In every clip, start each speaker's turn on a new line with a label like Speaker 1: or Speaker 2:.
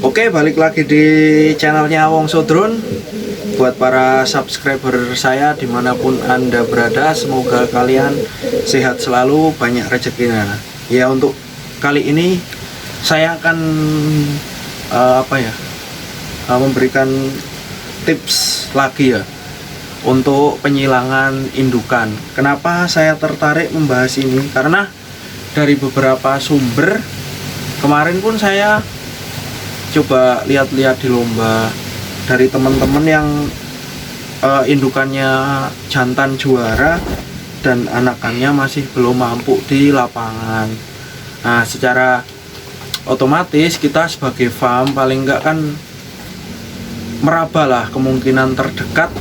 Speaker 1: Oke, balik lagi di channelnya Wongso Drone. Buat para subscriber saya dimanapun Anda berada, semoga kalian sehat selalu, banyak rezekinya. Ya, untuk kali ini saya akan memberikan tips lagi ya untuk penyilangan indukan. Kenapa saya tertarik membahas ini? Karena dari beberapa sumber kemarin pun saya coba lihat-lihat di lomba dari teman-teman yang indukannya jantan juara dan anakannya masih belum mampu di lapangan. Nah, secara otomatis kita sebagai farm paling enggak kan merabalah kemungkinan terdekat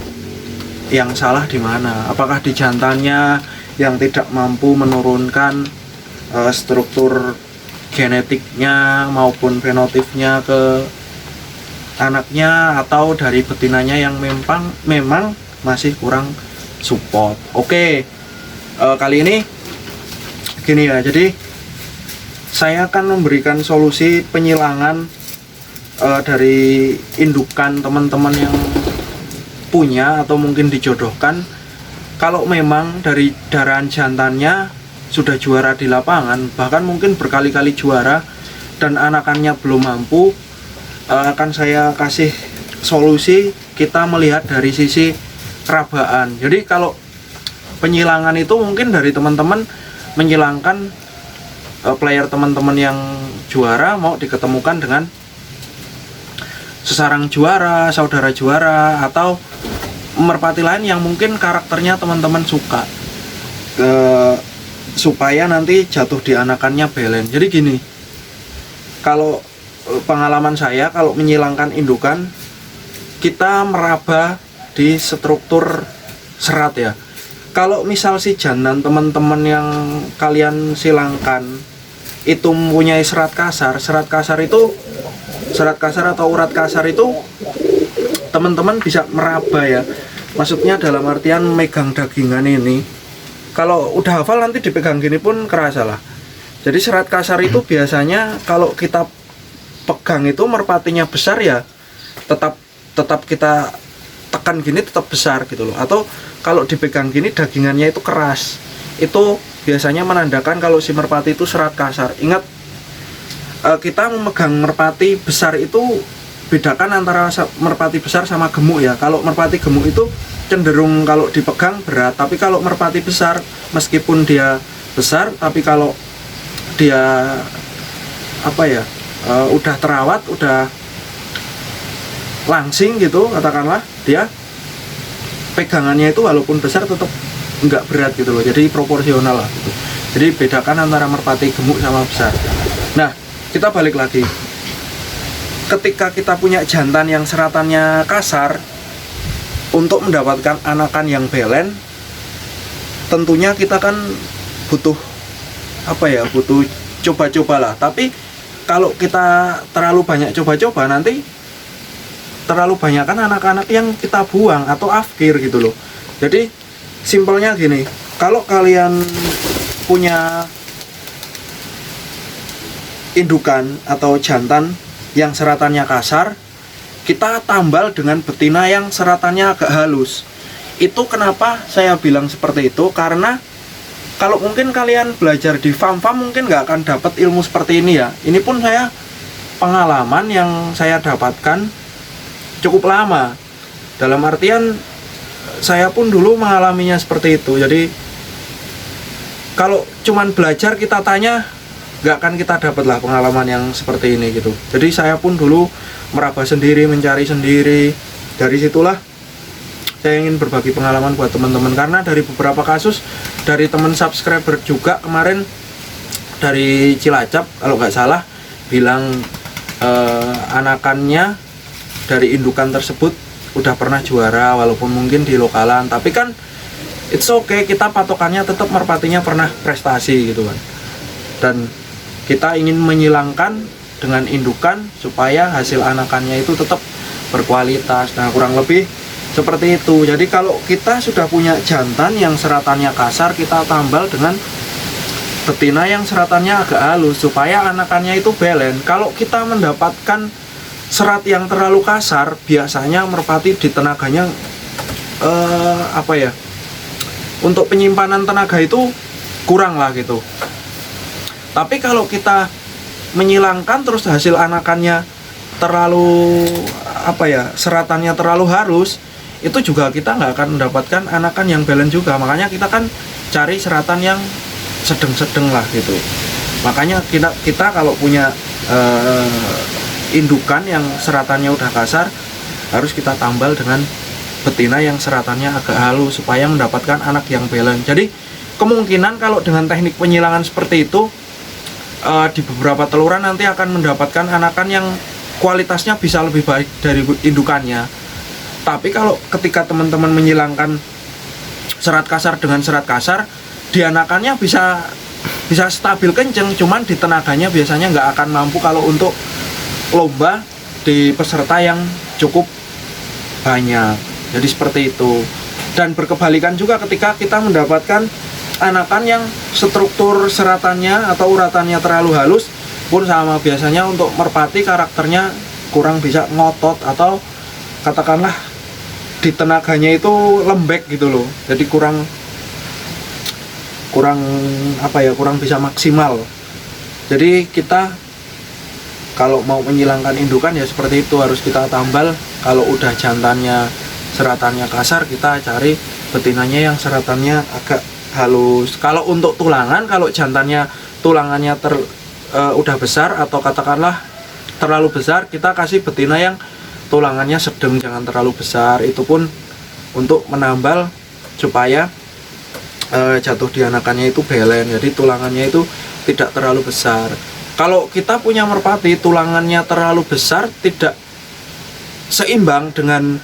Speaker 1: yang salah di mana. Apakah di jantannya yang tidak mampu menurunkan struktur genetiknya maupun fenotipnya ke anaknya, atau dari betinanya yang memang masih kurang support. Oke, kali ini gini ya, jadi saya akan memberikan solusi penyilangan dari indukan teman-teman yang punya atau mungkin dijodohkan. Kalau memang dari darahan jantannya sudah juara di lapangan, bahkan mungkin berkali-kali juara, dan anakannya belum mampu, akan saya kasih solusi. Kita melihat dari sisi kerabaan. Jadi kalau penyilangan itu mungkin dari teman-teman menyilangkan player teman-teman yang juara mau diketemukan dengan sesarang juara, saudara juara, atau merpati lain yang mungkin karakternya teman-teman suka, supaya nanti jatuh di anakannya belen. Jadi gini, kalau pengalaman saya kalau menyilangkan indukan, kita meraba di struktur serat ya. Kalau misal si jantan teman-teman yang kalian silangkan itu mempunyai serat kasar atau urat kasar itu teman-teman bisa meraba ya. Maksudnya dalam artian megang dagingan ini. Kalau udah hafal nanti dipegang gini pun kerasa lah. Jadi serat kasar itu biasanya kalau kita pegang itu merpatinya besar ya, tetap kita tekan gini tetap besar gitu loh. Atau kalau dipegang gini dagingannya itu keras. Itu biasanya menandakan kalau si merpati itu serat kasar. Ingat, kita memegang merpati besar itu bedakan antara merpati besar sama gemuk ya. Kalau merpati gemuk itu cenderung kalau dipegang berat, tapi kalau merpati besar meskipun dia besar, tapi kalau dia udah terawat, udah langsing gitu katakanlah, dia pegangannya itu walaupun besar tetap nggak berat gitu loh. Jadi proporsional lah gitu. Jadi bedakan antara merpati gemuk sama besar. Nah, kita balik lagi. Ketika kita punya jantan yang seratannya kasar, untuk mendapatkan anakan yang belen, tentunya kita kan butuh butuh coba-coba lah. Tapi kalau kita terlalu banyak coba-coba, nanti terlalu banyak kan anak-anak yang kita buang atau afkir gitu loh. Jadi simpelnya gini, kalau kalian punya indukan atau jantan yang seratannya kasar, kita tambal dengan betina yang seratannya agak halus. Itu kenapa saya bilang seperti itu, karena kalau mungkin kalian belajar di farm-farm mungkin nggak akan dapat ilmu seperti ini ya. Ini pun saya pengalaman yang saya dapatkan cukup lama. Dalam artian saya pun dulu mengalaminya seperti itu. Jadi kalau cuman belajar kita tanya, nggak akan kita dapat lah pengalaman yang seperti ini gitu. Jadi saya pun dulu meraba sendiri, mencari sendiri. Dari situlah saya ingin berbagi pengalaman buat teman-teman, karena dari beberapa kasus dari teman subscriber juga kemarin dari Cilacap kalau nggak salah bilang anakannya dari indukan tersebut udah pernah juara walaupun mungkin di lokalan, tapi kan it's okay, kita patokannya tetap merpatinya pernah prestasi gitu kan. Dan kita ingin menyilangkan dengan indukan supaya hasil anakannya itu tetap berkualitas. Nah, kurang lebih seperti itu. Jadi kalau kita sudah punya jantan yang seratannya kasar, kita tambal dengan betina yang seratannya agak halus supaya anakannya itu belen. Kalau kita mendapatkan serat yang terlalu kasar biasanya merpati di tenaganya untuk penyimpanan tenaga itu kurang lah gitu. Tapi kalau kita menyilangkan terus hasil anakannya terlalu seratannya terlalu halus, itu juga kita nggak akan mendapatkan anakan yang balance juga. Makanya kita kan cari seratan yang sedang-sedang lah gitu. Makanya kita kalau punya indukan yang seratannya udah kasar, harus kita tambal dengan betina yang seratannya agak halus supaya mendapatkan anak yang balance. Jadi kemungkinan kalau dengan teknik penyilangan seperti itu, di beberapa teluran nanti akan mendapatkan anakan yang kualitasnya bisa lebih baik dari indukannya. Tapi kalau ketika teman-teman menyilangkan serat kasar dengan serat kasar, di anakannya bisa stabil kenceng, cuman di tenaganya biasanya nggak akan mampu kalau untuk lomba di peserta yang cukup banyak. Jadi seperti itu. Dan berkebalikan juga ketika kita mendapatkan anakan yang struktur seratannya atau uratannya terlalu halus pun sama, biasanya untuk merpati karakternya kurang bisa ngotot, atau katakanlah di tenaganya itu lembek gitu loh. Jadi kurang bisa maksimal. Jadi kita kalau mau menyilangkan indukan ya seperti itu, harus kita tambal. Kalau udah jantannya seratannya kasar, kita cari betinanya yang seratannya agak halus. Kalau untuk tulangan, kalau jantannya tulangannya udah besar atau katakanlah terlalu besar, kita kasih betina yang tulangannya sedang, jangan terlalu besar. Itu pun untuk menambal supaya jatuh di anakannya itu balance, jadi tulangannya itu tidak terlalu besar. Kalau kita punya merpati tulangannya terlalu besar, tidak seimbang dengan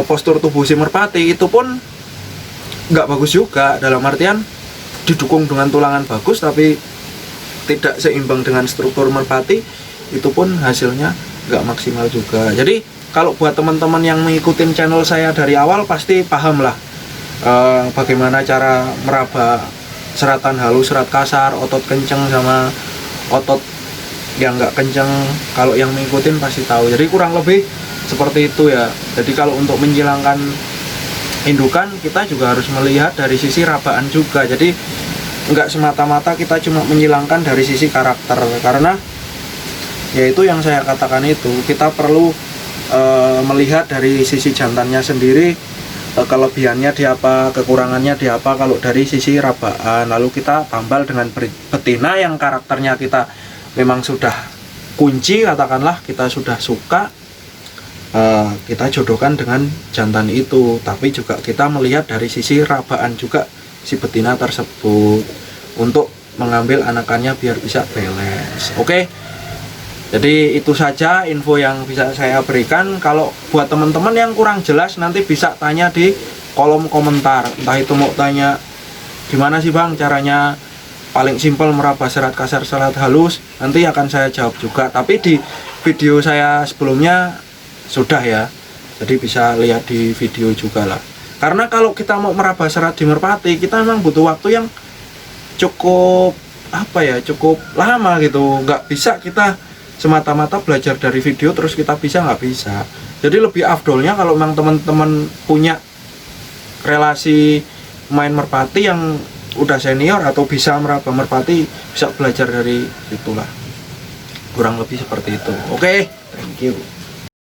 Speaker 1: postur tubuh si merpati, itu pun nggak bagus juga. Dalam artian didukung dengan tulangan bagus tapi tidak seimbang dengan struktur merpati, itu pun hasilnya nggak maksimal juga. Jadi kalau buat teman-teman yang mengikuti channel saya dari awal pasti paham lah bagaimana cara meraba seratan halus, serat kasar, otot kenceng sama otot yang nggak kenceng. Kalau yang mengikutin pasti tahu. Jadi kurang lebih seperti itu ya. Jadi kalau untuk menghilangkan indukan, kita juga harus melihat dari sisi rabaan juga. Jadi nggak semata-mata kita cuma menyilangkan dari sisi karakter, karena yaitu yang saya katakan itu, kita perlu melihat dari sisi jantannya sendiri, kelebihannya di apa, kekurangannya di apa. Kalau dari sisi rabaan, lalu kita tambal dengan betina yang karakternya kita memang sudah kunci, katakanlah kita sudah suka, kita jodohkan dengan jantan itu. Tapi juga kita melihat dari sisi rabaan juga si betina tersebut untuk mengambil anakannya biar bisa balance. Oke. Jadi itu saja info yang bisa saya berikan. Kalau buat teman-teman yang kurang jelas, nanti bisa tanya di kolom komentar. Entah itu mau tanya gimana sih Bang caranya paling simpel meraba serat kasar serat halus, nanti akan saya jawab juga. Tapi di video saya sebelumnya sudah ya, jadi bisa lihat di video juga lah. Karena kalau kita mau meraba serat di merpati, kita memang butuh waktu yang cukup cukup lama gitu. Nggak bisa kita semata-mata belajar dari video terus kita bisa, nggak bisa. Jadi lebih afdolnya kalau memang teman-teman punya relasi main merpati yang udah senior atau bisa meraba merpati, bisa belajar dari itulah. Kurang lebih seperti itu. Oke, thank you.